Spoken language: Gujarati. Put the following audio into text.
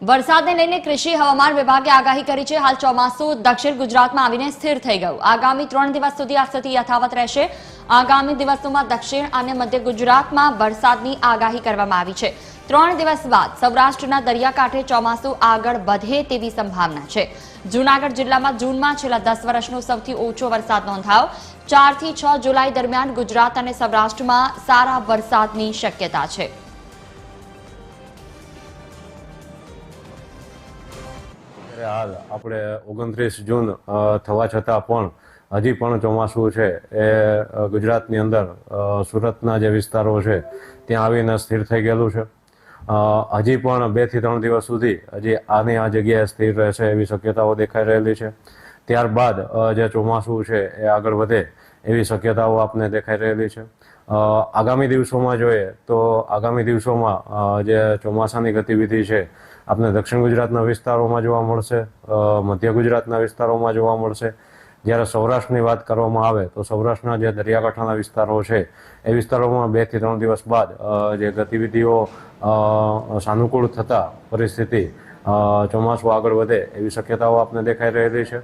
વરસાદને લઈને કૃષિ હવામાન વિભાગે આગાહી કરી છે। હાલ ચોમાસું દક્ષિણ ગુજરાતમાં આવીને સ્થિર થઈ ગયું। આગામી 3 દિવસ સુધી આ સ્થિતિ યથાવત રહેશે। આગામી દિવસોમાં દક્ષિણ અને મધ્ય ગુજરાતમાં વરસાદની આગાહી કરવામાં આવી છે। 3 દિવસ બાદ સૌરાષ્ટ્રના દરિયાકાંઠે ચોમાસું આગળ વધે તેવી સંભાવના છે। જૂનાગઢ જિલ્લામાં જૂનમાં છેલ્લા 10 વર્ષનો સૌથી ઓછો વરસાદ નોંધાયો। 4 થી 6 જુલાઈ દરમિયાન ગુજરાત અને સૌરાષ્ટ્રમાં સારા વરસાદની શક્યતા છે। હાલ આપણે 29 જૂન થવા છતાં પણ હજી પણ ચોમાસું છે એ ગુજરાતની અંદર સુરતના જે વિસ્તારો છે ત્યાં આવીને સ્થિર થઈ ગયેલું છે। હજી પણ 2 થી 3 દિવસ સુધી હજી આની આ જગ્યાએ સ્થિર રહેશે એવી શક્યતાઓ દેખાઈ રહેલી છે। ત્યારબાદ જે ચોમાસું છે એ આગળ વધે એવી શક્યતાઓ આપને દેખાઈ રહેલી છે। આગામી દિવસોમાં જોઈએ તો આગામી દિવસોમાં જે ચોમાસાની ગતિવિધિ છે આપને દક્ષિણ ગુજરાતના વિસ્તારોમાં જોવા મળશે, મધ્ય ગુજરાતના વિસ્તારોમાં જોવા મળશે। જ્યારે સૌરાષ્ટ્રની વાત કરવામાં આવે તો સૌરાષ્ટ્રના જે દરિયાકાંઠાના વિસ્તારો છે એ વિસ્તારોમાં 2 થી 3 દિવસ બાદ જે ગતિવિધિઓ સાનુકૂળ થતા પરિસ્થિતિ ચોમાસું આગળ વધે એવી શક્યતાઓ આપને દેખાઈ રહેલી છે।